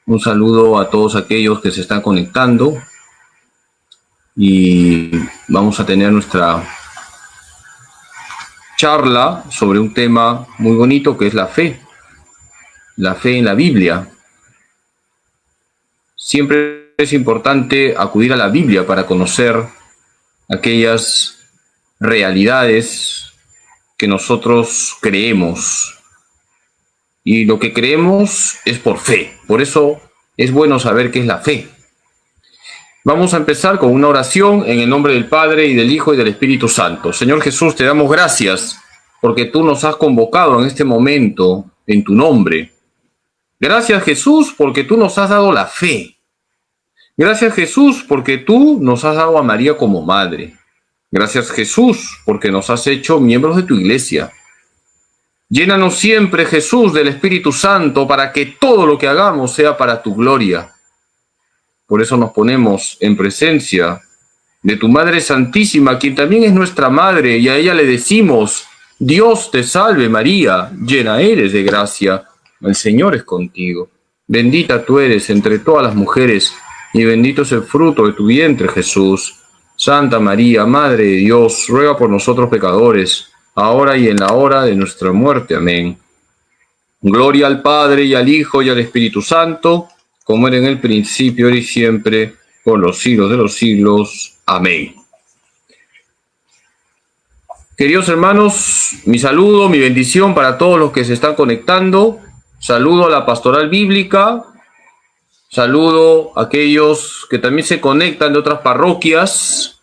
Un saludo a todos aquellos que se están conectando y vamos a tener nuestra charla sobre un tema muy bonito que es la fe en la Biblia. Siempre es importante acudir a la Biblia para conocer aquellas realidades que nosotros creemos. Y lo que creemos es por fe. Por eso es bueno saber qué es la fe. Vamos a empezar con una oración en el nombre del Padre, y del Hijo, y del Espíritu Santo. Señor Jesús, te damos gracias porque tú nos has convocado en este momento en tu nombre. Gracias, Jesús, porque tú nos has dado la fe. Gracias, Jesús, porque tú nos has dado a María como madre. Gracias, Jesús, porque nos has hecho miembros de tu iglesia. Llénanos siempre, Jesús, del Espíritu Santo para que todo lo que hagamos sea para tu gloria. Por eso nos ponemos en presencia de tu Madre Santísima, quien también es nuestra Madre, y a ella le decimos: Dios te salve María, llena eres de gracia, el Señor es contigo. Bendita tú eres entre todas las mujeres, y bendito es el fruto de tu vientre, Jesús. Santa María, Madre de Dios, ruega por nosotros pecadores, ahora y en la hora de nuestra muerte. Amén. Gloria al Padre, y al Hijo, y al Espíritu Santo, como era en el principio, ahora y siempre, por los siglos de los siglos. Amén. Queridos hermanos, mi saludo, mi bendición para todos los que se están conectando. Saludo a la Pastoral Bíblica. Saludo a aquellos que también se conectan de otras parroquias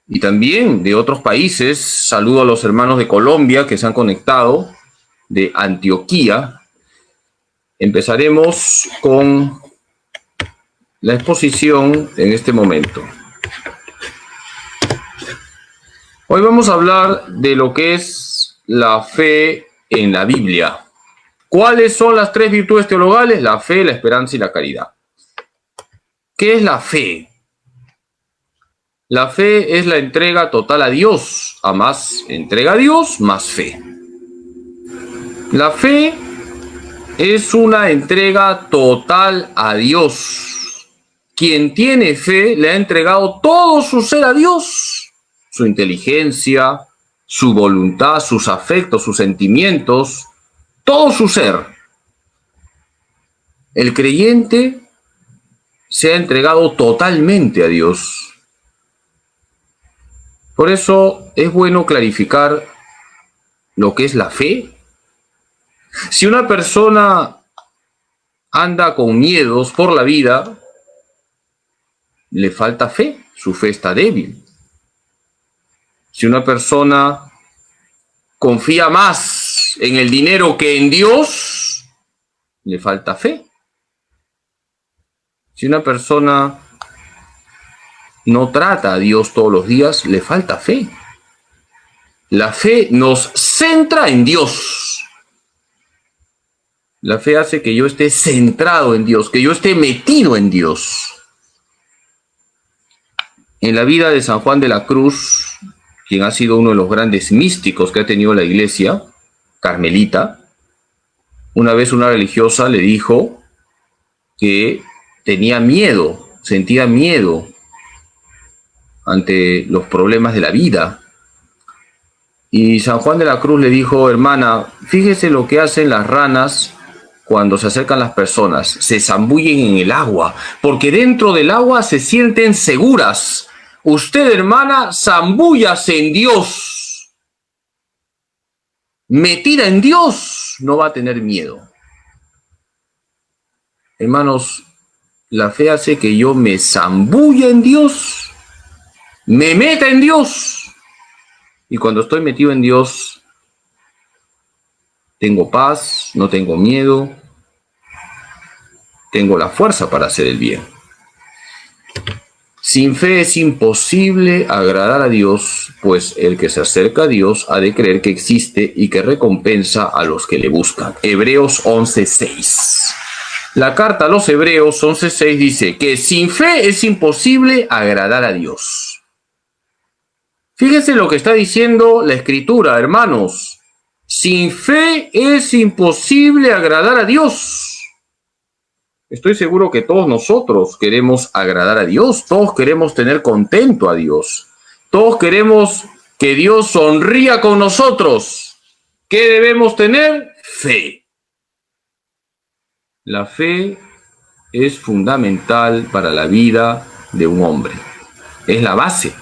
y también de otros países. Saludo a los hermanos de Colombia que se han conectado, de Antioquía. Empezaremos con la exposición en este momento. Hoy vamos a hablar de lo que es la fe en la Biblia. ¿Cuáles son las tres virtudes teologales? La fe, la esperanza y la caridad. ¿Qué es la fe? La fe es la entrega total a Dios. A más entrega a Dios, más fe. La fe es una entrega total a Dios. Quien tiene fe le ha entregado todo su ser a Dios. Su inteligencia, su voluntad, sus afectos, sus sentimientos, todo su ser. El creyente se ha entregado totalmente a Dios. Por eso es bueno clarificar lo que es la fe. Si una persona anda con miedos por la vida, le falta fe, su fe está débil. Si una persona confía más en el dinero que en Dios, le falta fe. Si una persona no trata a Dios todos los días, le falta fe. La fe nos centra en Dios. La fe hace que yo esté centrado en Dios, que yo esté metido en Dios. En la vida de San Juan de la Cruz, quien ha sido uno de los grandes místicos que ha tenido la iglesia carmelita, una vez una religiosa le dijo que tenía miedo, sentía miedo ante los problemas de la vida. Y San Juan de la Cruz le dijo: hermana, fíjese lo que hacen las ranas cuando se acercan las personas. Se zambullen en el agua, porque dentro del agua se sienten seguras. Usted, hermana, zambúllase en Dios. Metida en Dios, no va a tener miedo. Hermanos, la fe hace que yo me zambulla en Dios, me meta en Dios. Y cuando estoy metido en Dios, tengo paz, no tengo miedo, tengo la fuerza para hacer el bien. Sin fe es imposible agradar a Dios, pues el que se acerca a Dios ha de creer que existe y que recompensa a los que le buscan. Hebreos 11:6. La carta a los Hebreos 11:6 dice que sin fe es imposible agradar a Dios. Fíjense lo que está diciendo la Escritura, hermanos. Sin fe es imposible agradar a Dios. Estoy seguro que todos nosotros queremos agradar a Dios, todos queremos tener contento a Dios, todos queremos que Dios sonría con nosotros. ¿Qué debemos tener? Fe. La fe es fundamental para la vida de un hombre. Es la base.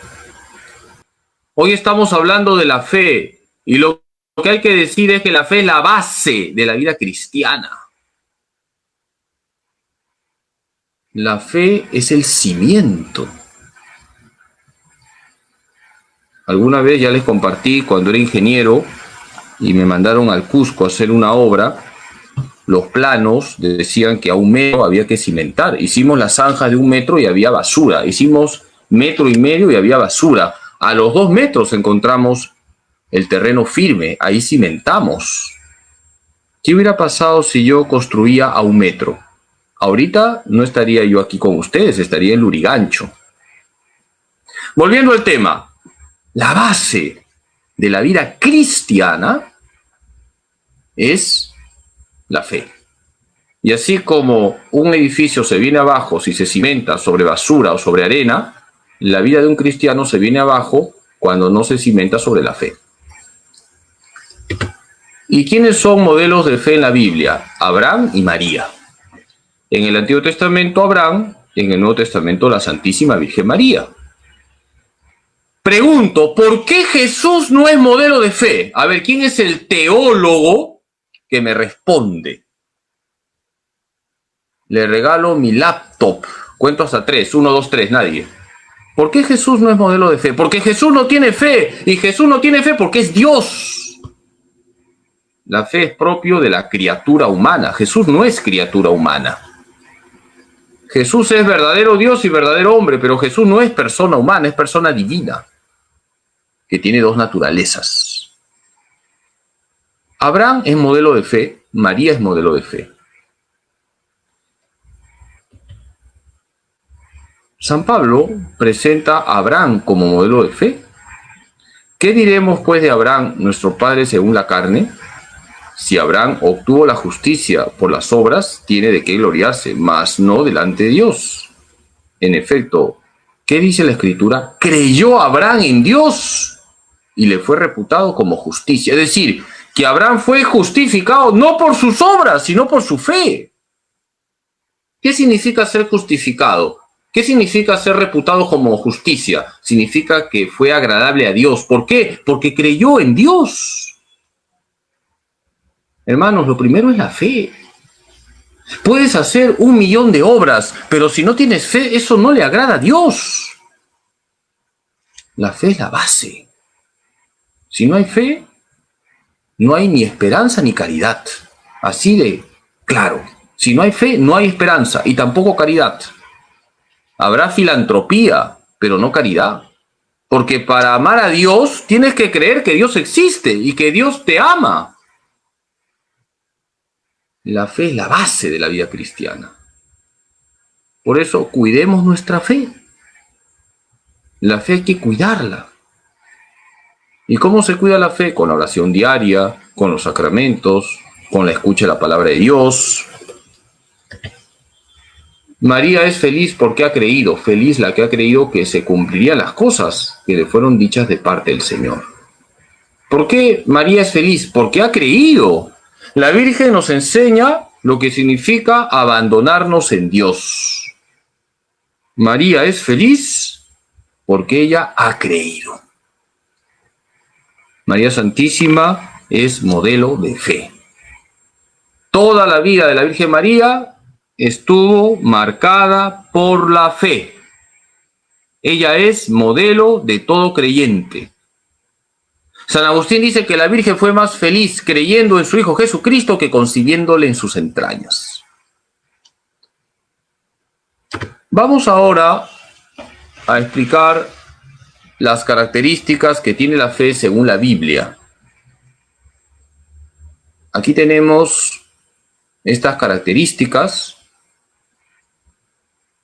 Hoy estamos hablando de la fe y lo que hay que decir es que la fe es la base de la vida cristiana. La fe es el cimiento. Alguna vez ya les compartí cuando era ingeniero y me mandaron al Cusco a hacer una obra. Los planos decían que a 1 metro había que cimentar. Hicimos las zanjas de 1 metro y había basura. Hicimos 1,5 metros y había basura. A los 2 metros encontramos el terreno firme. Ahí cimentamos. ¿Qué hubiera pasado si yo construía a 1 metro? Ahorita no estaría yo aquí con ustedes, estaría en Lurigancho. Volviendo al tema, la base de la vida cristiana es la fe. Y así como un edificio se viene abajo si se cimenta sobre basura o sobre arena, la vida de un cristiano se viene abajo cuando no se cimenta sobre la fe. ¿Y quiénes son modelos de fe en la Biblia? Abraham y María. En el Antiguo Testamento Abraham, en el Nuevo Testamento la Santísima Virgen María. Pregunto, ¿por qué Jesús no es modelo de fe? A ver, ¿quién es el teólogo que me responde? Le regalo mi laptop. Cuento hasta 3. 1, 2, 3. Nadie. ¿Por qué Jesús no es modelo de fe? Porque Jesús no tiene fe. Y Jesús no tiene fe porque es Dios. La fe es propio de la criatura humana. Jesús no es criatura humana. Jesús es verdadero Dios y verdadero hombre, pero Jesús no es persona humana, es persona divina, que tiene 2 naturalezas. Abraham es modelo de fe, María es modelo de fe. San Pablo presenta a Abraham como modelo de fe. ¿Qué diremos pues de Abraham, nuestro padre según la carne? Si Abraham obtuvo la justicia por las obras, tiene de qué gloriarse, mas no delante de Dios. En efecto, ¿qué dice la Escritura? Creyó Abraham en Dios y le fue reputado como justicia. Es decir, que Abraham fue justificado no por sus obras, sino por su fe. ¿Qué significa ser justificado? ¿Qué significa ser reputado como justicia? Significa que fue agradable a Dios. ¿Por qué? Porque creyó en Dios. Hermanos, lo primero es la fe. Puedes hacer 1.000.000 de obras, pero si no tienes fe, eso no le agrada a Dios. La fe es la base. Si no hay fe, no hay ni esperanza ni caridad. Así de claro. Si no hay fe, no hay esperanza y tampoco caridad. Habrá filantropía, pero no caridad. Porque para amar a Dios, tienes que creer que Dios existe y que Dios te ama. La fe es la base de la vida cristiana. Por eso, cuidemos nuestra fe. La fe hay que cuidarla. ¿Y cómo se cuida la fe? Con la oración diaria, con los sacramentos, con la escucha de la palabra de Dios. María es feliz porque ha creído. Feliz la que ha creído que se cumplirían las cosas que le fueron dichas de parte del Señor. ¿Por qué María es feliz? Porque ha creído. La Virgen nos enseña lo que significa abandonarnos en Dios. María es feliz porque ella ha creído. María Santísima es modelo de fe. Toda la vida de la Virgen María estuvo marcada por la fe. Ella es modelo de todo creyente. San Agustín dice que la Virgen fue más feliz creyendo en su Hijo Jesucristo que concibiéndole en sus entrañas. Vamos ahora a explicar las características que tiene la fe según la Biblia. Aquí tenemos estas características,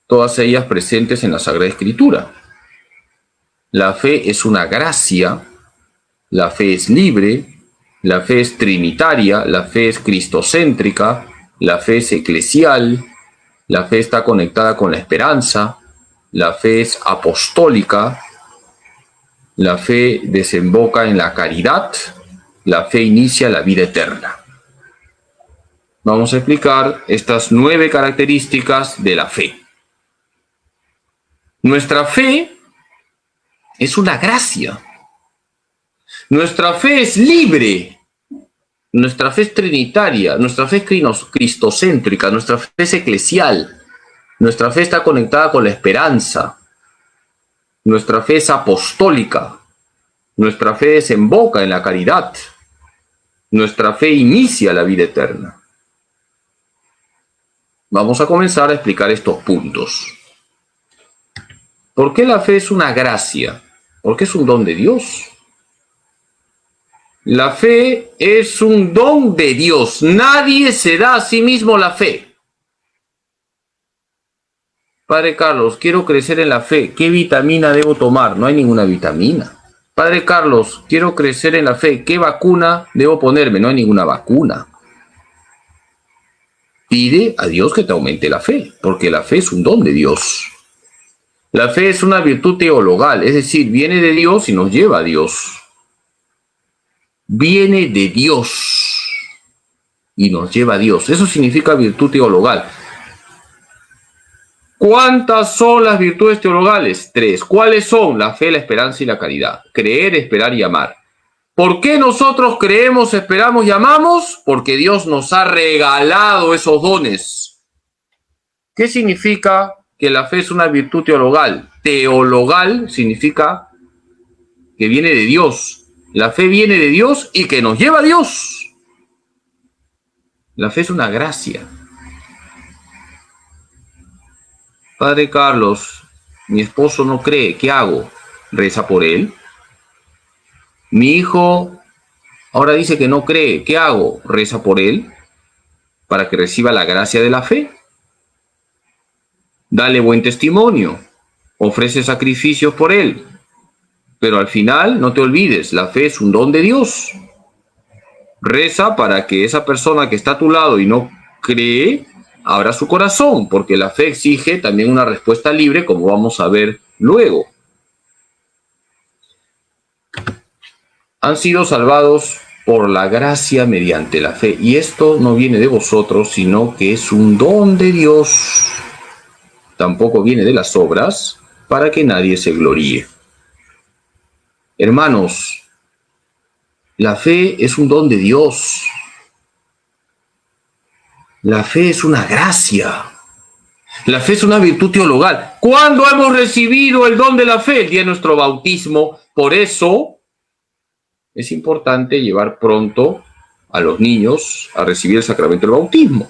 todas ellas presentes en la Sagrada Escritura. La fe es una gracia. La fe es libre, la fe es trinitaria, la fe es cristocéntrica, la fe es eclesial, la fe está conectada con la esperanza, la fe es apostólica, la fe desemboca en la caridad, la fe inicia la vida eterna. Vamos a explicar estas 9 características de la fe. Nuestra fe es una gracia. Nuestra fe es libre. Nuestra fe es trinitaria. Nuestra fe es cristocéntrica. Nuestra fe es eclesial. Nuestra fe está conectada con la esperanza. Nuestra fe es apostólica. Nuestra fe desemboca en la caridad. Nuestra fe inicia la vida eterna. Vamos a comenzar a explicar estos puntos. ¿Por qué la fe es una gracia? Porque es un don de Dios. La fe es un don de Dios. Nadie se da a sí mismo la fe. Padre Carlos, quiero crecer en la fe. ¿Qué vitamina debo tomar? No hay ninguna vitamina. Padre Carlos, quiero crecer en la fe. ¿Qué vacuna debo ponerme? No hay ninguna vacuna. Pide a Dios que te aumente la fe, porque la fe es un don de Dios. La fe es una virtud teologal, es decir, viene de Dios y nos lleva a Dios. Viene de Dios y nos lleva a Dios. Eso significa virtud teologal. ¿Cuántas son las virtudes teologales? 3. ¿Cuáles son? La fe, la esperanza y la caridad. Creer, esperar y amar. ¿Por qué nosotros creemos, esperamos y amamos? Porque Dios nos ha regalado esos dones. ¿Qué significa que la fe es una virtud teologal? Teologal significa que viene de Dios. La fe viene de Dios y que nos lleva a Dios. La fe es una gracia. Padre Carlos, mi esposo no cree, ¿qué hago? ¿Reza por él? Mi hijo ahora dice que no cree, ¿qué hago? ¿Reza por él? Para que reciba la gracia de la fe. Dale buen testimonio, ofrece sacrificios por él. Pero al final, no te olvides, la fe es un don de Dios. Reza para que esa persona que está a tu lado y no cree, abra su corazón, porque la fe exige también una respuesta libre, como vamos a ver luego. Han sido salvados por la gracia mediante la fe, y esto no viene de vosotros, sino que es un don de Dios. Tampoco viene de las obras, para que nadie se gloríe. Hermanos, la fe es un don de Dios. La fe es una gracia. La fe es una virtud teologal. ¿Cuándo hemos recibido el don de la fe? El día de nuestro bautismo. Por eso es importante llevar pronto a los niños a recibir el sacramento del bautismo.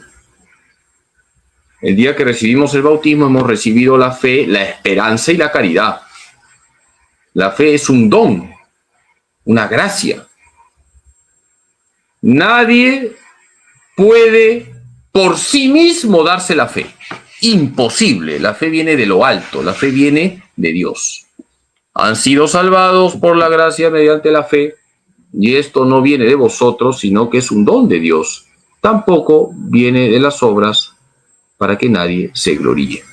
El día que recibimos el bautismo hemos recibido la fe, la esperanza y la caridad. La fe es un don, una gracia. Nadie puede por sí mismo darse la fe. Imposible. La fe viene de lo alto, la fe viene de Dios. Han sido salvados por la gracia mediante la fe, y esto no viene de vosotros, sino que es un don de Dios. Tampoco viene de las obras, para que nadie se gloríe.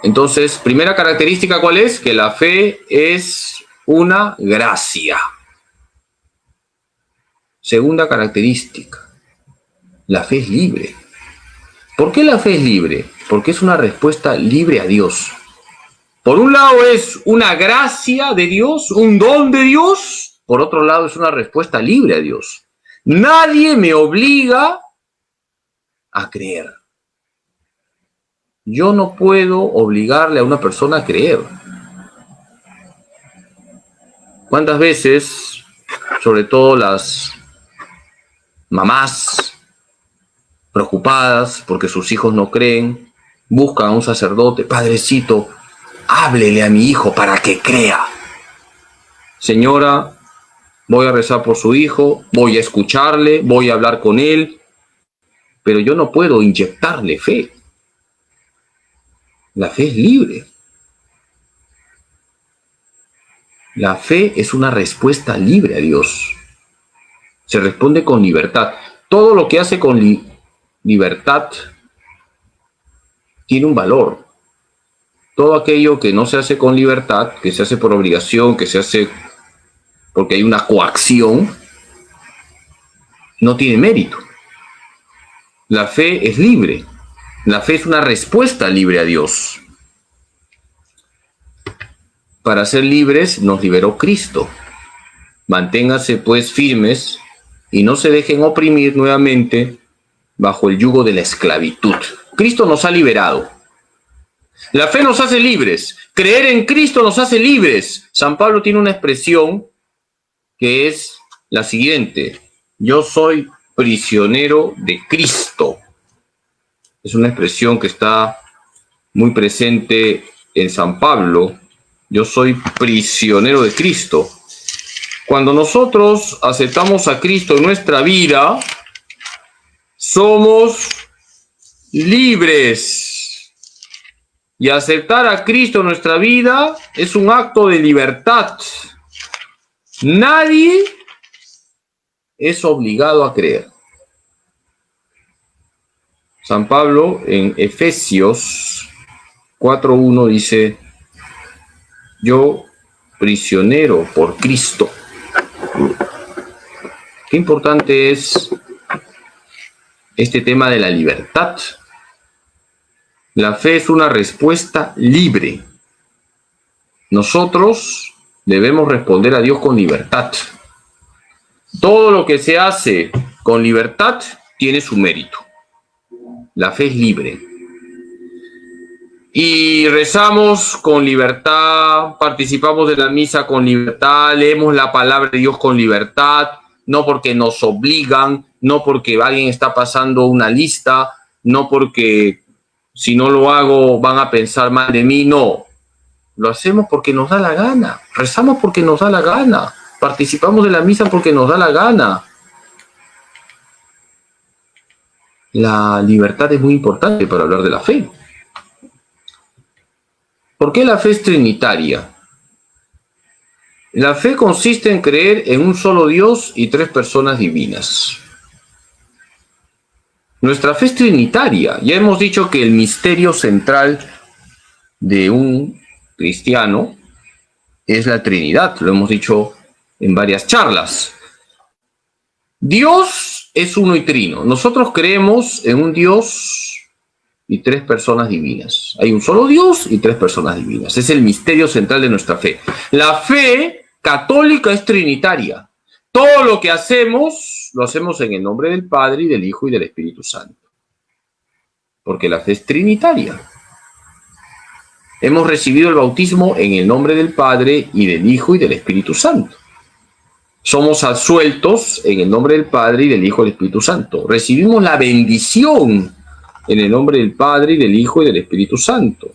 Entonces, primera característica, ¿cuál es? Que la fe es una gracia. Segunda característica, la fe es libre. ¿Por qué la fe es libre? Porque es una respuesta libre a Dios. Por un lado es una gracia de Dios, un don de Dios. Por otro lado es una respuesta libre a Dios. Nadie me obliga a creer. Yo no puedo obligarle a una persona a creer. ¿Cuántas veces, sobre todo las mamás preocupadas porque sus hijos no creen, buscan a un sacerdote? Padrecito, háblele a mi hijo para que crea. Señora, voy a rezar por su hijo, voy a escucharle, voy a hablar con él, pero yo no puedo inyectarle fe. La fe es libre. La fe es una respuesta libre a Dios. Se responde con libertad. Todo lo que hace con libertad tiene un valor. Todo aquello que no se hace con libertad, que se hace por obligación, que se hace porque hay una coacción, no tiene mérito. La fe es libre. La fe es una respuesta libre a Dios. Para ser libres nos liberó Cristo. Manténganse pues firmes y no se dejen oprimir nuevamente bajo el yugo de la esclavitud. Cristo nos ha liberado. La fe nos hace libres. Creer en Cristo nos hace libres. San Pablo tiene una expresión que es la siguiente: yo soy prisionero de Cristo. Es una expresión que está muy presente en San Pablo. Yo soy prisionero de Cristo. Cuando nosotros aceptamos a Cristo en nuestra vida, somos libres. Y aceptar a Cristo en nuestra vida es un acto de libertad. Nadie es obligado a creer. San Pablo en Efesios 4:1 dice: yo, prisionero por Cristo. Qué importante es este tema de la libertad. La fe es una respuesta libre. Nosotros debemos responder a Dios con libertad. Todo lo que se hace con libertad tiene su mérito. La fe es libre. Y rezamos con libertad, participamos de la misa con libertad, leemos la palabra de Dios con libertad, no porque nos obligan, no porque alguien está pasando una lista, no porque si no lo hago van a pensar mal de mí, no. Lo hacemos porque nos da la gana, rezamos porque nos da la gana, participamos de la misa porque nos da la gana. La libertad es muy importante para hablar de la fe. ¿Por qué la fe es trinitaria? La fe consiste en creer en un solo Dios y tres personas divinas. Nuestra fe es trinitaria. Ya hemos dicho que el misterio central de un cristiano es la Trinidad. Lo hemos dicho en varias charlas. Dios es uno y trino. Nosotros creemos en un Dios y tres personas divinas. Hay un solo Dios y tres personas divinas. Es el misterio central de nuestra fe. La fe católica es trinitaria. Todo lo que hacemos, lo hacemos en el nombre del Padre y del Hijo y del Espíritu Santo. Porque la fe es trinitaria. Hemos recibido el bautismo en el nombre del Padre y del Hijo y del Espíritu Santo. Somos absueltos en el nombre del Padre y del Hijo y del Espíritu Santo. Recibimos la bendición en el nombre del Padre y del Hijo y del Espíritu Santo.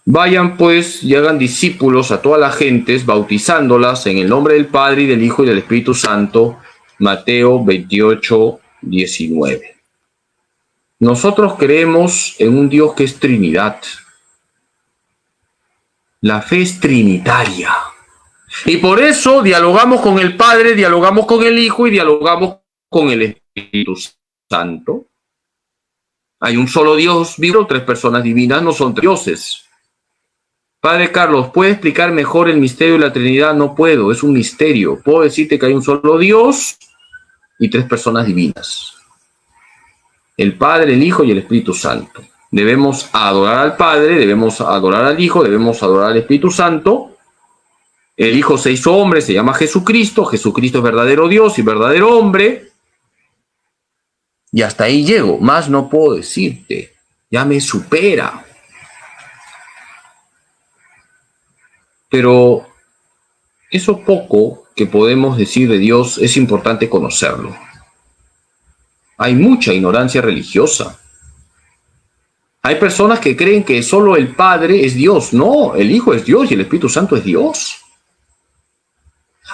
Vayan pues y hagan discípulos a todas las gentes, bautizándolas en el nombre del Padre y del Hijo y del Espíritu Santo. Mateo 28:19. Nosotros creemos en un Dios que es Trinidad. La fe es trinitaria. Y por eso dialogamos con el Padre, dialogamos con el Hijo y dialogamos con el Espíritu Santo. Hay un solo Dios vivo, tres personas divinas, no son dioses. Padre Carlos, ¿puede explicar mejor el misterio de la Trinidad? No puedo, es un misterio. Puedo decirte que hay un solo Dios y tres personas divinas. El Padre, el Hijo y el Espíritu Santo. Debemos adorar al Padre, debemos adorar al Hijo, debemos adorar al Espíritu Santo. El Hijo se hizo hombre, se llama Jesucristo. Jesucristo es verdadero Dios y verdadero hombre. Y hasta ahí llego, más no puedo decirte. Ya me supera. Pero eso poco que podemos decir de Dios es importante conocerlo. Hay mucha ignorancia religiosa. Hay personas que creen que solo el Padre es Dios. No, el Hijo es Dios y el Espíritu Santo es Dios.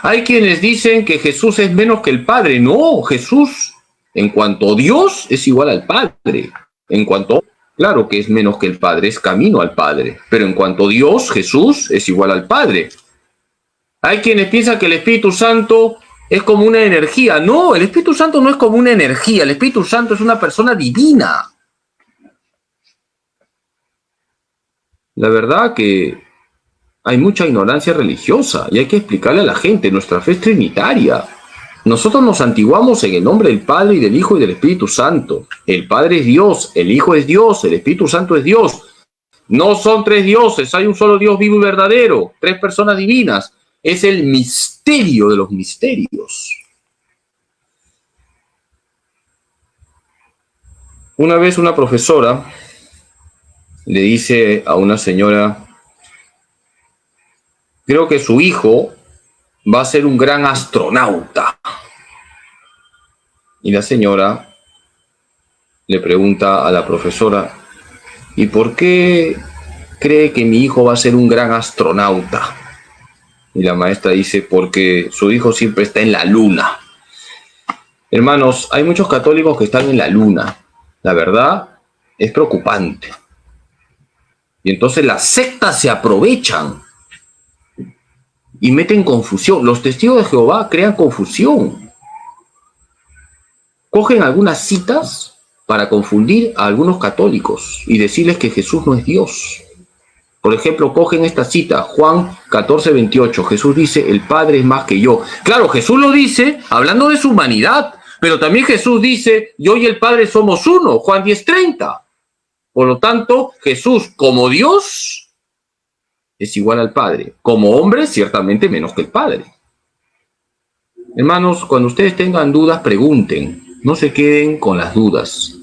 Hay quienes dicen que Jesús es menos que el Padre. No, Jesús, en cuanto a Dios, es igual al Padre. En cuanto, claro que es menos que el Padre, es camino al Padre. Pero en cuanto a Dios, Jesús es igual al Padre. Hay quienes piensan que el Espíritu Santo es como una energía. No, el Espíritu Santo no es como una energía. El Espíritu Santo es una persona divina. La verdad que hay mucha ignorancia religiosa y hay que explicarle a la gente. Nuestra fe es trinitaria. Nosotros nos santiguamos en el nombre del Padre y del Hijo y del Espíritu Santo. El Padre es Dios, el Hijo es Dios, el Espíritu Santo es Dios. No son tres dioses, hay un solo Dios vivo y verdadero, tres personas divinas. Es el misterio de los misterios. Una vez una profesora le dice a una señora, creo que su hijo va a ser un gran astronauta. Y la señora le pregunta a la profesora, ¿y por qué cree que mi hijo va a ser un gran astronauta? Y la maestra dice, porque su hijo siempre está en la luna. Hermanos, hay muchos católicos que están en la luna. La verdad es preocupante. Y entonces las sectas se aprovechan y meten confusión. Los testigos de Jehová crean confusión. Cogen algunas citas para confundir a algunos católicos y decirles que Jesús no es Dios. Por ejemplo, cogen esta cita, Juan 14:28. Jesús dice, el Padre es más que yo. Claro, Jesús lo dice hablando de su humanidad, pero también Jesús dice, yo y el Padre somos uno, Juan 10:30. Por lo tanto, Jesús como Dios es igual al Padre. Como hombre, ciertamente menos que el Padre. Hermanos, cuando ustedes tengan dudas, pregunten. No se queden con las dudas.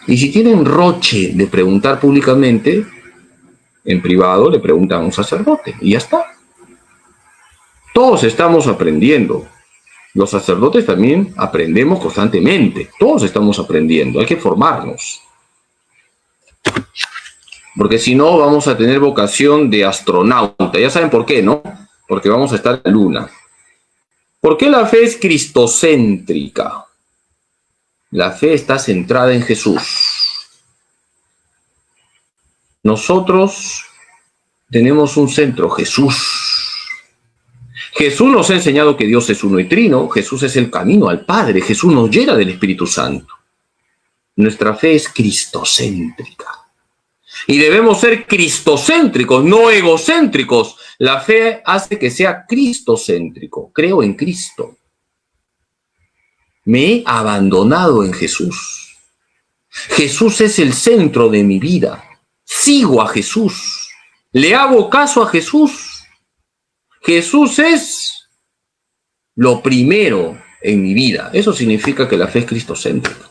Y si tienen roche de preguntar públicamente, en privado le preguntan a un sacerdote y ya está. Todos estamos aprendiendo. Los sacerdotes también aprendemos constantemente. Todos estamos aprendiendo. Hay que formarnos. Porque si no, vamos a tener vocación de astronauta. Ya saben por qué, ¿no? Porque vamos a estar en la luna. ¿Por qué la fe es cristocéntrica? La fe está centrada en Jesús. Nosotros tenemos un centro, Jesús. Jesús nos ha enseñado que Dios es uno y trino. Jesús es el camino al Padre. Jesús nos llena del Espíritu Santo. Nuestra fe es cristocéntrica. Y debemos ser cristocéntricos, no egocéntricos. La fe hace que sea cristocéntrico. Creo en Cristo. Me he abandonado en Jesús. Jesús es el centro de mi vida. Sigo a Jesús. Le hago caso a Jesús. Jesús es lo primero en mi vida. Eso significa que la fe es cristocéntrica.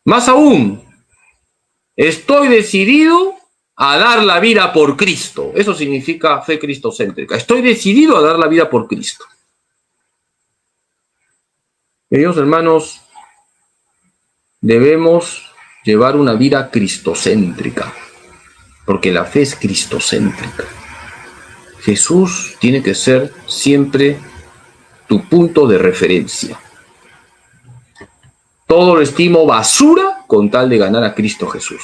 Más aún, estoy decidido a dar la vida por Cristo. Eso significa fe cristocéntrica. Estoy decidido a dar la vida por Cristo. Queridos hermanos, debemos llevar una vida cristocéntrica, porque la fe es cristocéntrica. Jesús tiene que ser siempre tu punto de referencia. Todo lo estimo basura con tal de ganar a Cristo Jesús.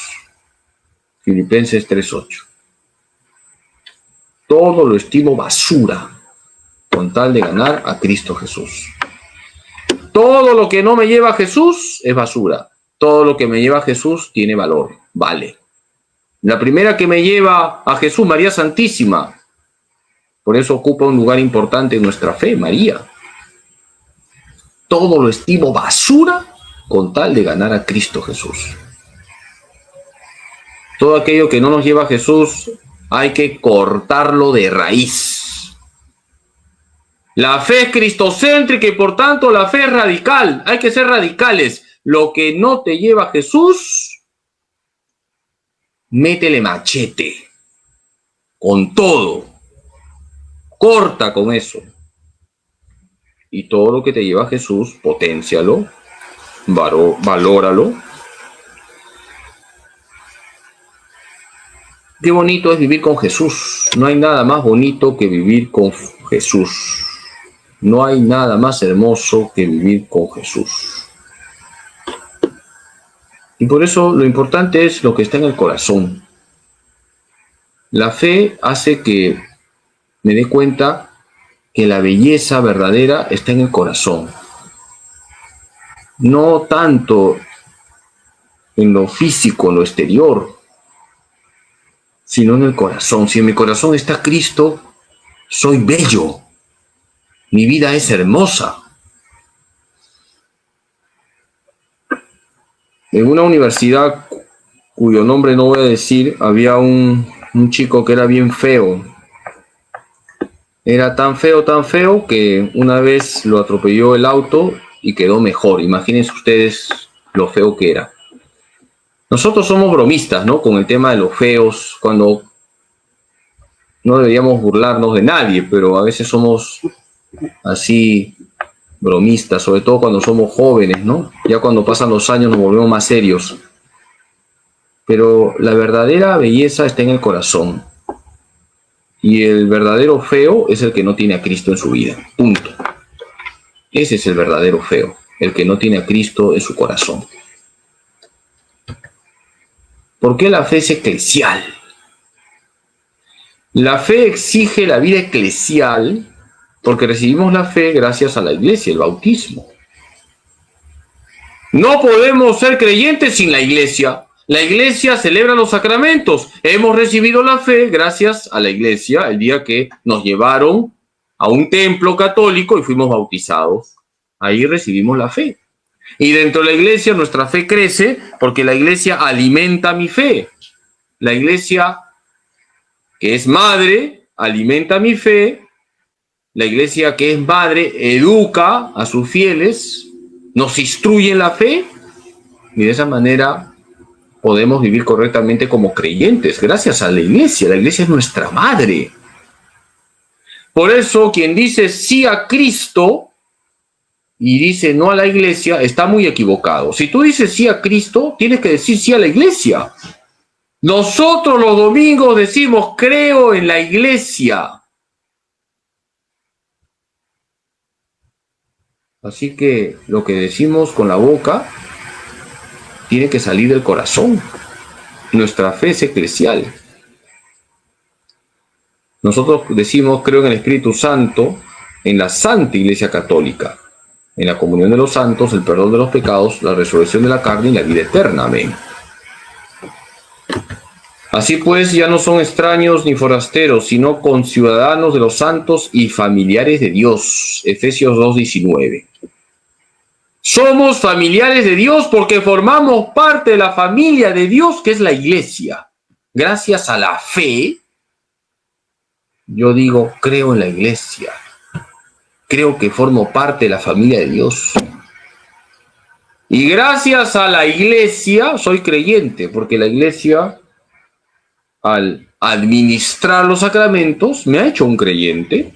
Filipenses 3:8. Todo lo estimo basura con tal de ganar a Cristo Jesús. Todo lo que no me lleva a Jesús es basura. Todo lo que me lleva a Jesús tiene valor, vale. La primera que me lleva a Jesús, María Santísima. Por eso ocupa un lugar importante en nuestra fe, María. Todo lo estimo basura con tal de ganar a Cristo Jesús. Todo aquello que no nos lleva a Jesús hay que cortarlo de raíz. La fe es cristocéntrica y por tanto la fe es radical. Hay que ser radicales. Lo que no te lleva a Jesús, métele machete. Con todo. Corta con eso. Y todo lo que te lleva a Jesús, poténcialo, valóralo. Qué bonito es vivir con Jesús. No hay nada más bonito que vivir con Jesús. No hay nada más hermoso que vivir con Jesús. Y por eso lo importante es lo que está en el corazón. La fe hace que me dé cuenta que la belleza verdadera está en el corazón, no tanto en lo físico, en lo exterior, sino en el corazón. Si en mi corazón está Cristo, soy bello, mi vida es hermosa. En una universidad cuyo nombre no voy a decir, había un chico que era bien feo. Era tan feo que una vez lo atropelló el auto y quedó mejor. Imagínense ustedes lo feo que era. Nosotros somos bromistas, ¿no? Con el tema de los feos, cuando no deberíamos burlarnos de nadie, pero a veces somos así bromistas, sobre todo cuando somos jóvenes, ¿no? Ya cuando pasan los años nos volvemos más serios. Pero la verdadera belleza está en el corazón. Y el verdadero feo es el que no tiene a Cristo en su vida. Punto. Ese es el verdadero feo, el que no tiene a Cristo en su corazón. ¿Por qué la fe es eclesial? La fe exige la vida eclesial porque recibimos la fe gracias a la iglesia, el bautismo. No podemos ser creyentes sin la iglesia. La iglesia celebra los sacramentos. Hemos recibido la fe gracias a la iglesia el día que nos llevaron a un templo católico y fuimos bautizados. Ahí recibimos la fe. Y dentro de la iglesia nuestra fe crece porque la iglesia alimenta mi fe. La iglesia, que es madre, alimenta mi fe. La iglesia, que es madre, educa a sus fieles, nos instruye en la fe y de esa manera podemos vivir correctamente como creyentes, gracias a la iglesia. La iglesia es nuestra madre. Por eso, quien dice sí a Cristo y dice no a la iglesia, está muy equivocado. Si tú dices sí a Cristo, tienes que decir sí a la iglesia. Nosotros los domingos decimos creo en la iglesia. Así que lo que decimos con la boca tiene que salir del corazón. Nuestra fe es eclesial. Nosotros decimos creo en el Espíritu Santo, en la Santa Iglesia Católica, en la comunión de los santos, el perdón de los pecados, la resurrección de la carne y la vida eterna. Amén. Así pues, ya no son extraños ni forasteros, sino conciudadanos de los santos y familiares de Dios. Efesios 2:19. Somos familiares de Dios porque formamos parte de la familia de Dios, que es la iglesia. Gracias a la fe, yo digo, creo en la iglesia. Creo que formo parte de la familia de Dios. Y gracias a la iglesia soy creyente, porque la iglesia, al administrar los sacramentos, me ha hecho un creyente.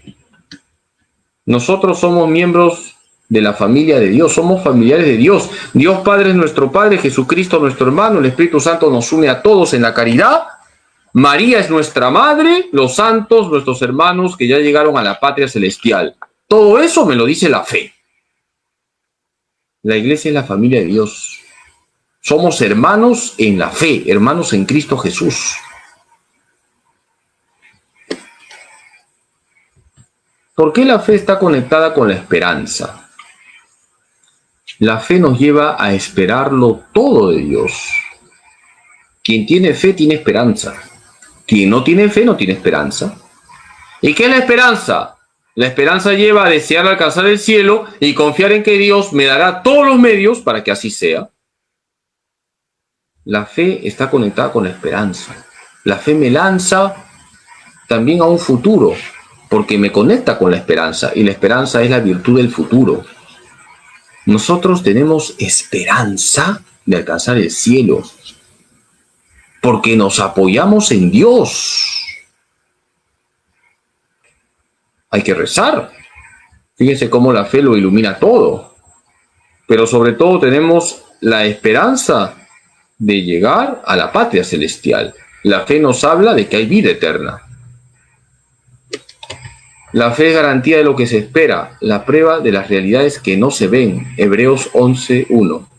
Nosotros somos miembros de la familia de Dios, somos familiares de Dios. Dios Padre es nuestro Padre, Jesucristo nuestro hermano, el Espíritu Santo nos une a todos en la caridad. María es nuestra madre, los santos, nuestros hermanos que ya llegaron a la patria celestial. Todo eso me lo dice la fe. La iglesia es la familia de Dios. Somos hermanos en la fe, hermanos en Cristo Jesús. ¿Por qué la fe está conectada con la esperanza? La fe nos lleva a esperarlo todo de Dios. Quien tiene fe tiene esperanza. Quien no tiene fe no tiene esperanza. ¿Y qué es la esperanza? La esperanza lleva a desear alcanzar el cielo y confiar en que Dios me dará todos los medios para que así sea. La fe está conectada con la esperanza. La fe me lanza también a un futuro, porque me conecta con la esperanza, y la esperanza es la virtud del futuro. Nosotros tenemos esperanza de alcanzar el cielo, porque nos apoyamos en Dios. Hay que rezar. Fíjense cómo la fe lo ilumina todo. Pero sobre todo tenemos la esperanza de llegar a la patria celestial. La fe nos habla de que hay vida eterna. La fe es garantía de lo que se espera, la prueba de las realidades que no se ven. Hebreos 11:1.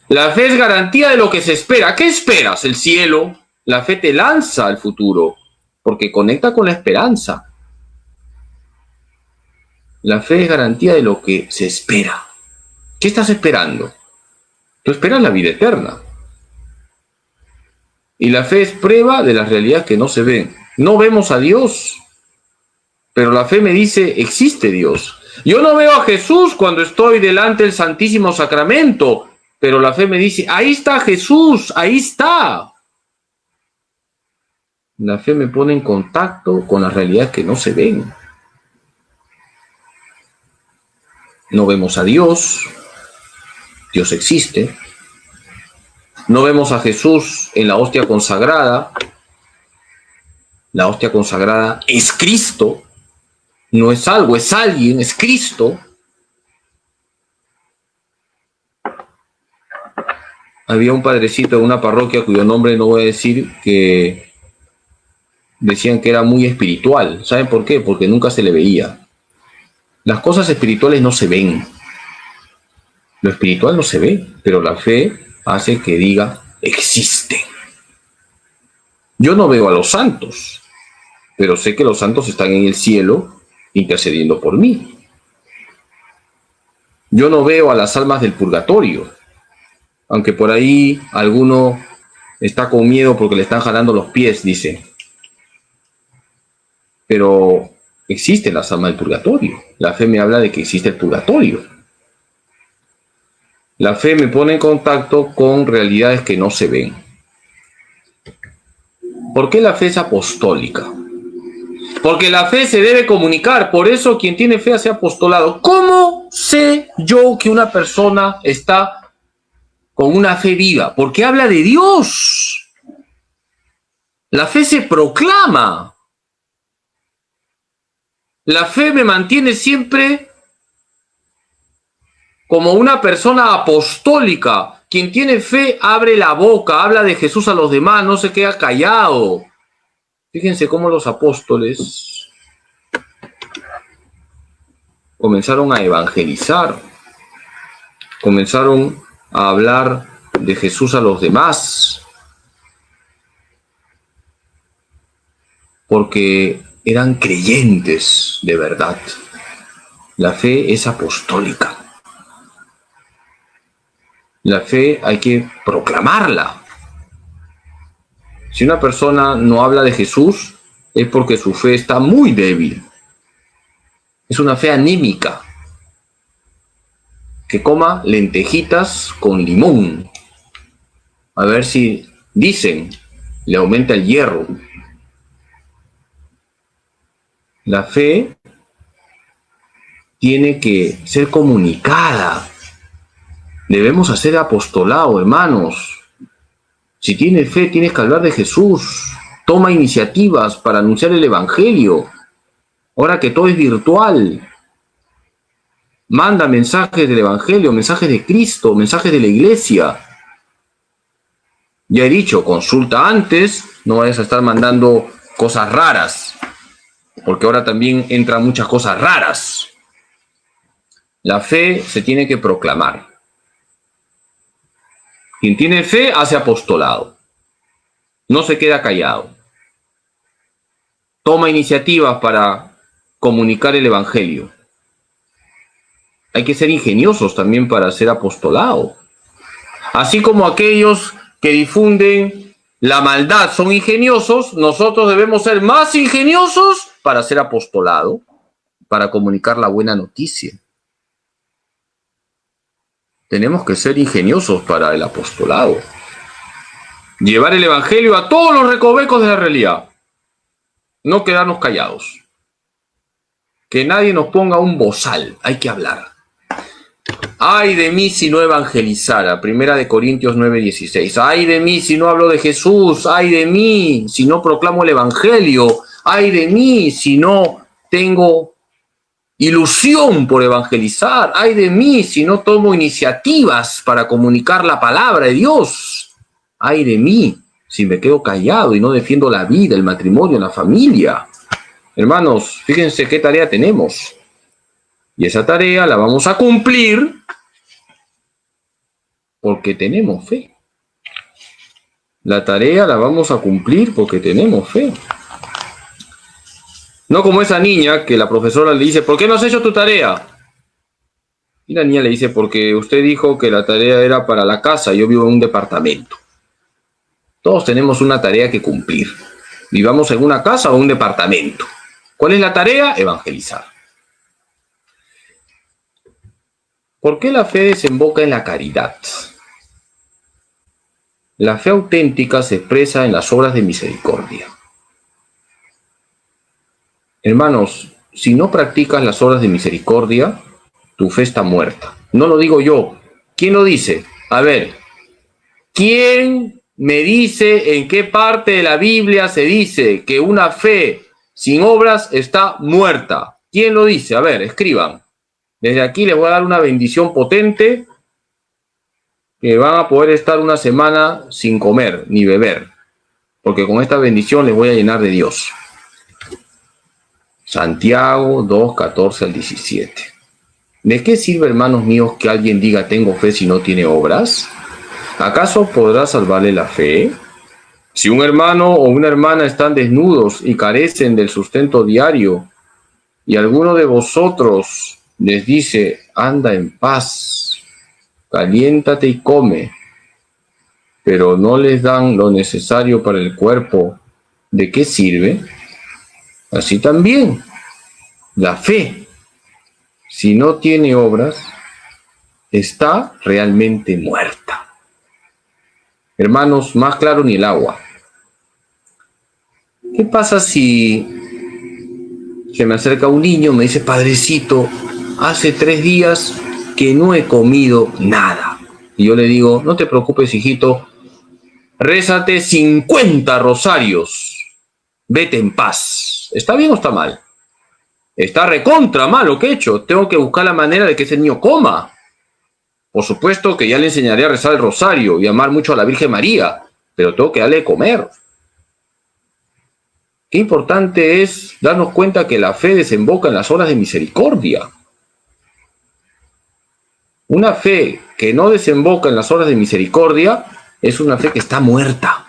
La fe es garantía de lo que se espera. ¿Qué esperas? El cielo. La fe te lanza al futuro, porque conecta con la esperanza. La fe es garantía de lo que se espera. ¿Qué estás esperando? Tú esperas la vida eterna. Y la fe es prueba de las realidades que no se ven. No vemos a Dios, pero la fe me dice, existe Dios. Yo no veo a Jesús cuando estoy delante del Santísimo Sacramento, pero la fe me dice, ahí está Jesús, ahí está. La fe me pone en contacto con las realidades que no se ven. No vemos a Dios, Dios existe. No vemos a Jesús en la hostia consagrada. La hostia consagrada es Cristo. No es algo, es alguien, es Cristo. Había un padrecito de una parroquia cuyo nombre no voy a decir, que decían que era muy espiritual. ¿Saben por qué? Porque nunca se le veía. Las cosas espirituales no se ven. Lo espiritual no se ve, pero la fe hace que diga, existe. Yo no veo a los santos, pero sé que los santos están en el cielo intercediendo por mí. Yo no veo a las almas del purgatorio, aunque por ahí alguno está con miedo porque le están jalando los pies, dice. Pero existen las almas del purgatorio. La fe me habla de que existe el purgatorio. La fe me pone en contacto con realidades que no se ven. ¿Por qué la fe es apostólica? Porque la fe se debe comunicar, por eso quien tiene fe hace apostolado. ¿Cómo sé yo que una persona está con una fe viva? Porque habla de Dios. La fe se proclama. La fe me mantiene siempre como una persona apostólica. Quien tiene fe abre la boca, habla de Jesús a los demás, no se queda callado. Fíjense cómo los apóstoles comenzaron a evangelizar, comenzaron a hablar de Jesús a los demás, porque eran creyentes de verdad. La fe es apostólica. La fe hay que proclamarla. Si una persona no habla de Jesús, es porque su fe está muy débil. Es una fe anímica. Que coma lentejitas con limón. A ver si, dicen, le aumenta el hierro. La fe tiene que ser comunicada. Debemos hacer apostolado, hermanos. Si tienes fe, tienes que hablar de Jesús. Toma iniciativas para anunciar el Evangelio. Ahora que todo es virtual, manda mensajes del Evangelio, mensajes de Cristo, mensajes de la Iglesia. Ya he dicho, consulta antes, no vayas a estar mandando cosas raras, porque ahora también entran muchas cosas raras. La fe se tiene que proclamar. Quien tiene fe hace apostolado. No se queda callado. Toma iniciativas para comunicar el Evangelio. Hay que ser ingeniosos también para hacer apostolado. Así como aquellos que difunden la maldad son ingeniosos, nosotros debemos ser más ingeniosos para hacer apostolado, para comunicar la buena noticia. Tenemos que ser ingeniosos para el apostolado. Llevar el Evangelio a todos los recovecos de la realidad. No quedarnos callados. Que nadie nos ponga un bozal. Hay que hablar. Ay de mí si no evangelizara. 1 Corintios 9:16. Ay de mí si no hablo de Jesús. Ay de mí si no proclamo el Evangelio. Ay de mí si no tengo ilusión por evangelizar. Ay de mí si no tomo iniciativas para comunicar la palabra de Dios. Ay de mí si me quedo callado y no defiendo la vida, el matrimonio, la familia. Hermanos, fíjense qué tarea tenemos. Y esa tarea la vamos a cumplir porque tenemos fe. La tarea la vamos a cumplir porque tenemos fe. No como esa niña que la profesora le dice, ¿por qué no has hecho tu tarea? Y la niña le dice, porque usted dijo que la tarea era para la casa, yo vivo en un departamento. Todos tenemos una tarea que cumplir. Vivamos en una casa o en un departamento. ¿Cuál es la tarea? Evangelizar. ¿Por qué la fe desemboca en la caridad? La fe auténtica se expresa en las obras de misericordia. Hermanos, si no practicas las obras de misericordia, tu fe está muerta. No lo digo yo. ¿Quién lo dice? A ver, ¿quién me dice en qué parte de la Biblia se dice que una fe sin obras está muerta? ¿Quién lo dice? A ver, escriban. Desde aquí les voy a dar una bendición potente que van a poder estar una semana sin comer ni beber, porque con esta bendición les voy a llenar de Dios. Santiago 2, 14 al 17. ¿De qué sirve, hermanos míos, que alguien diga tengo fe si no tiene obras? ¿Acaso podrá salvarle la fe? Si un hermano o una hermana están desnudos y carecen del sustento diario, y alguno de vosotros les dice, anda en paz, caliéntate y come, pero no les dan lo necesario para el cuerpo, ¿de qué sirve? Así también, la fe, si no tiene obras, está realmente muerta. Hermanos, más claro ni el agua. ¿Qué pasa si se me acerca un niño, me dice, padrecito, hace 3 días que no he comido nada? Y yo le digo, no te preocupes, hijito, rézate 50 rosarios, vete en paz. ¿Está bien o está mal? Está recontra mal lo que he hecho. Tengo que buscar la manera de que ese niño coma. Por supuesto que ya le enseñaré a rezar el rosario y amar mucho a la Virgen María, pero tengo que darle de comer. Qué importante es darnos cuenta que la fe desemboca en las obras de misericordia. Una fe que no desemboca en las obras de misericordia es una fe que está muerta.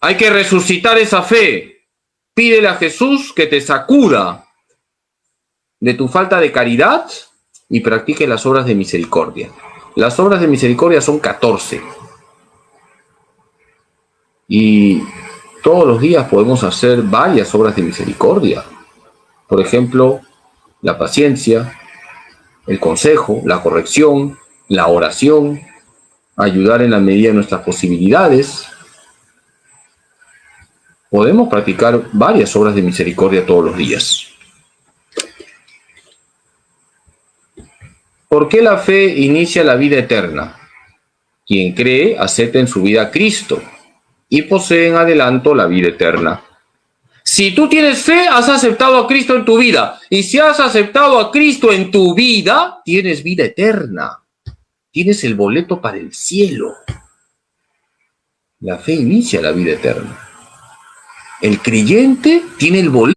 Hay que resucitar esa fe. Pídele a Jesús que te sacuda de tu falta de caridad y practique las obras de misericordia. Las obras de misericordia son 14. Y todos los días podemos hacer varias obras de misericordia. Por ejemplo, la paciencia, el consejo, la corrección, la oración, ayudar en la medida de nuestras posibilidades. Podemos practicar varias obras de misericordia todos los días. ¿Por qué la fe inicia la vida eterna? Quien cree acepta en su vida a Cristo y posee en adelanto la vida eterna. Si tú tienes fe, has aceptado a Cristo en tu vida. Y si has aceptado a Cristo en tu vida, tienes vida eterna. Tienes el boleto para el cielo. La fe inicia la vida eterna. El creyente tiene el boleto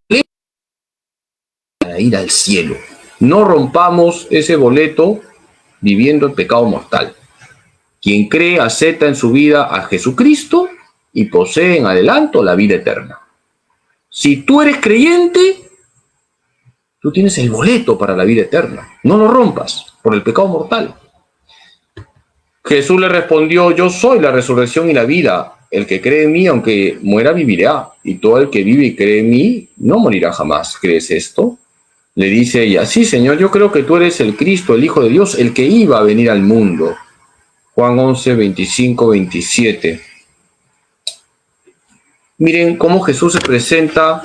para ir al cielo. No rompamos ese boleto viviendo en pecado mortal. Quien cree acepta en su vida a Jesucristo y posee en adelanto la vida eterna. Si tú eres creyente, tú tienes el boleto para la vida eterna. No lo rompas por el pecado mortal. Jesús le respondió, yo soy la resurrección y la vida. El que cree en mí, aunque muera, vivirá. Y todo el que vive y cree en mí, no morirá jamás. ¿Crees esto? Le dice ella, sí, Señor, yo creo que tú eres el Cristo, el Hijo de Dios, el que iba a venir al mundo. Juan 11, 25, 27. Miren cómo Jesús se presenta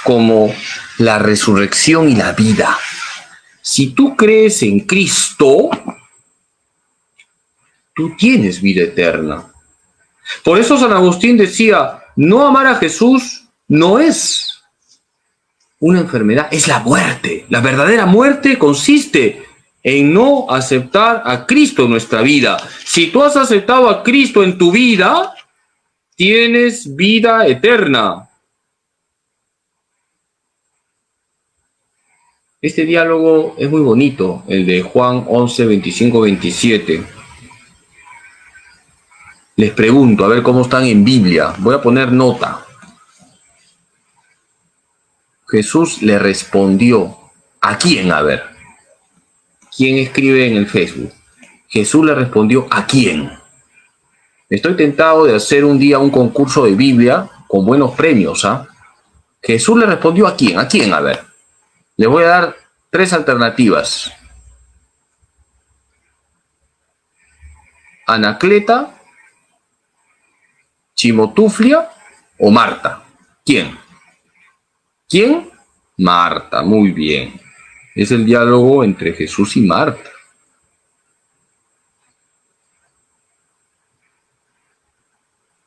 como la resurrección y la vida. Si tú crees en Cristo, tú tienes vida eterna. Por eso San Agustín decía, no amar a Jesús no es una enfermedad, es la muerte. La verdadera muerte consiste en no aceptar a Cristo en nuestra vida. Si tú has aceptado a Cristo en tu vida, tienes vida eterna. Este diálogo es muy bonito, el de Juan 11, 25, 27. Les pregunto, a ver cómo están en Biblia. Voy a poner nota. Jesús le respondió. ¿A quién? A ver. ¿Quién escribe en el Facebook? Jesús le respondió. ¿A quién? Estoy tentado de hacer un día un concurso de Biblia con buenos premios, ¿ah? Jesús le respondió. ¿A quién? ¿A quién? A ver. Les voy a dar 3 alternativas. Anacleta, Chimotuflia o Marta. ¿Quién? ¿Quién? Marta, muy bien. Es el diálogo entre Jesús y Marta.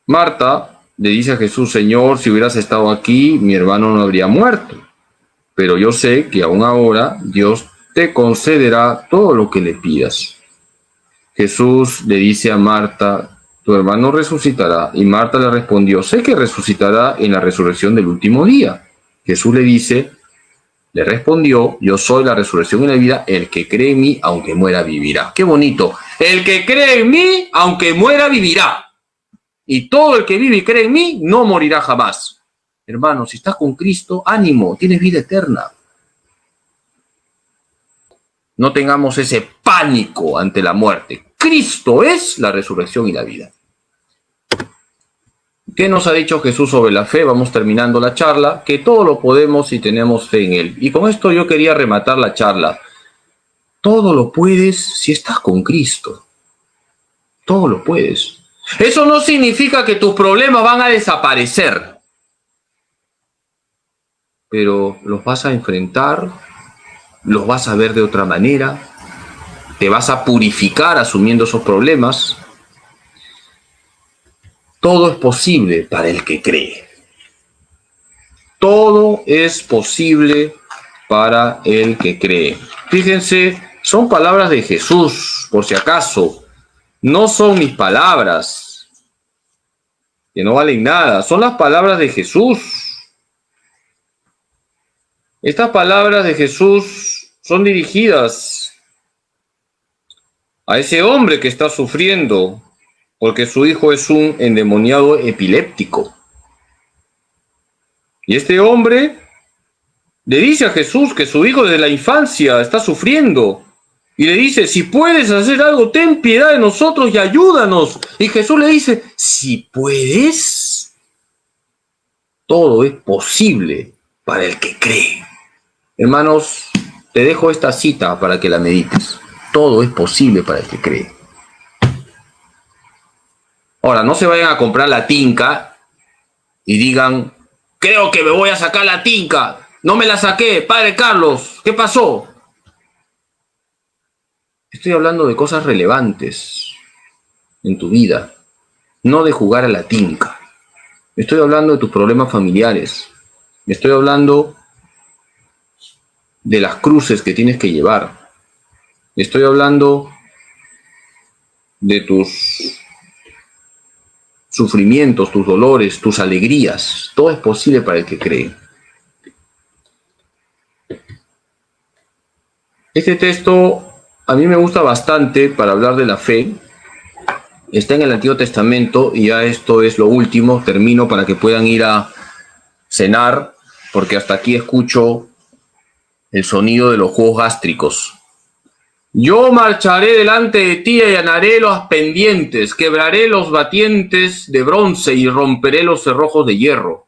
Marta le dice a Jesús: Señor, si hubieras estado aquí, mi hermano no habría muerto. Pero yo sé que aún ahora Dios te concederá todo lo que le pidas. Jesús le dice a Marta: tu hermano resucitará. Y Marta le respondió: sé que resucitará en la resurrección del último día. Jesús le respondió: yo soy la resurrección y la vida, el que cree en mí, aunque muera, vivirá. ¡Qué bonito! El que cree en mí, aunque muera, vivirá. Y todo el que vive y cree en mí, no morirá jamás. Hermano, si estás con Cristo, ánimo, tienes vida eterna. No tengamos ese pánico ante la muerte. Cristo es la resurrección y la vida. ¿Qué nos ha dicho Jesús sobre la fe? Vamos terminando la charla. Que todo lo podemos si tenemos fe en Él. Y con esto yo quería rematar la charla. Todo lo puedes si estás con Cristo. Todo lo puedes. Eso no significa que tus problemas van a desaparecer. Pero los vas a enfrentar, los vas a ver de otra manera, te vas a purificar asumiendo esos problemas. Todo es posible para el que cree. Todo es posible para el que cree. Fíjense, son palabras de Jesús, por si acaso. No son mis palabras, que no valen nada. Son las palabras de Jesús. Estas palabras de Jesús son dirigidas a ese hombre que está sufriendo porque su hijo es un endemoniado epiléptico. Y este hombre le dice a Jesús que su hijo desde la infancia está sufriendo. Y le dice: si puedes hacer algo, ten piedad de nosotros y ayúdanos. Y Jesús le dice: si puedes, todo es posible para el que cree. Hermanos, te dejo esta cita para que la medites. Todo es posible para el que cree. Ahora, no se vayan a comprar la tinca y digan: creo que me voy a sacar la tinca. No me la saqué, Padre Carlos. ¿Qué pasó? Estoy hablando de cosas relevantes en tu vida, no de jugar a la tinca. Estoy hablando de tus problemas familiares. Estoy hablando de las cruces que tienes que llevar. Estoy hablando de tus sufrimientos, tus dolores, tus alegrías. Todo es posible para el que cree. Este texto a mí me gusta bastante para hablar de la fe. Está en el Antiguo Testamento y ya esto es lo último. Termino para que puedan ir a cenar, porque hasta aquí escucho el sonido de los jugos gástricos. Yo marcharé delante de ti y allanaré los pendientes, quebraré los batientes de bronce y romperé los cerrojos de hierro.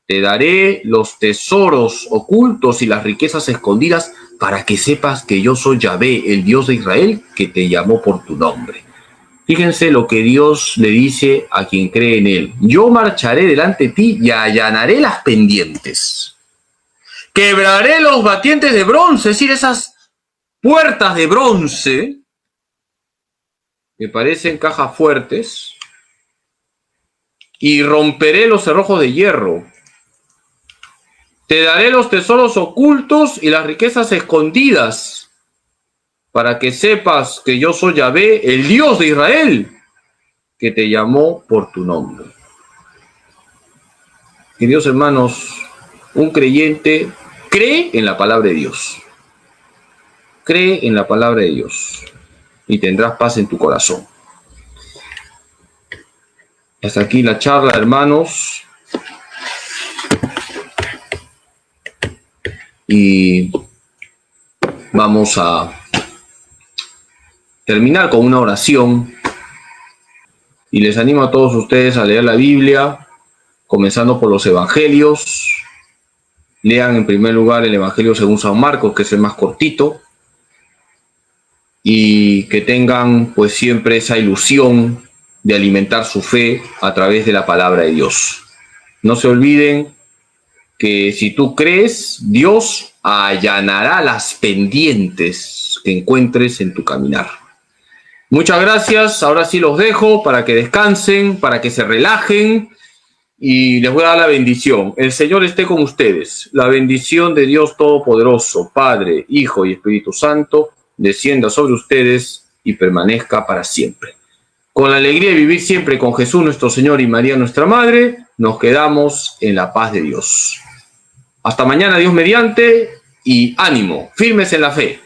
Te daré los tesoros ocultos y las riquezas escondidas para que sepas que yo soy Yahvé, el Dios de Israel, que te llamó por tu nombre. Fíjense lo que Dios le dice a quien cree en Él. Yo marcharé delante de ti y allanaré las pendientes. Quebraré los batientes de bronce, es decir, esas puertas de bronce que parecen cajas fuertes, y romperé los cerrojos de hierro. Te daré los tesoros ocultos y las riquezas escondidas, para que sepas que yo soy Yahvé, el Dios de Israel, que te llamó por tu nombre. Queridos hermanos, un creyente cree en la palabra de Dios. Cree en la palabra de Dios y tendrás paz en tu corazón. Hasta aquí la charla, hermanos. y vamos a terminar con una oración. Y les animo a todos ustedes a leer la Biblia, comenzando por los evangelios. Lean en primer lugar el Evangelio según San Marcos, que es el más cortito, y que tengan pues siempre esa ilusión de alimentar su fe a través de la palabra de Dios. No se olviden que si tú crees, Dios allanará las pendientes que encuentres en tu caminar. Muchas gracias, ahora sí los dejo para que descansen, para que se relajen y les voy a dar la bendición. El Señor esté con ustedes. La bendición de Dios Todopoderoso, Padre, Hijo y Espíritu Santo, descienda sobre ustedes y permanezca para siempre. Con la alegría de vivir siempre con Jesús nuestro Señor y María nuestra Madre, nos quedamos en la paz de Dios. Hasta mañana, Dios mediante, y ánimo, firmes en la fe.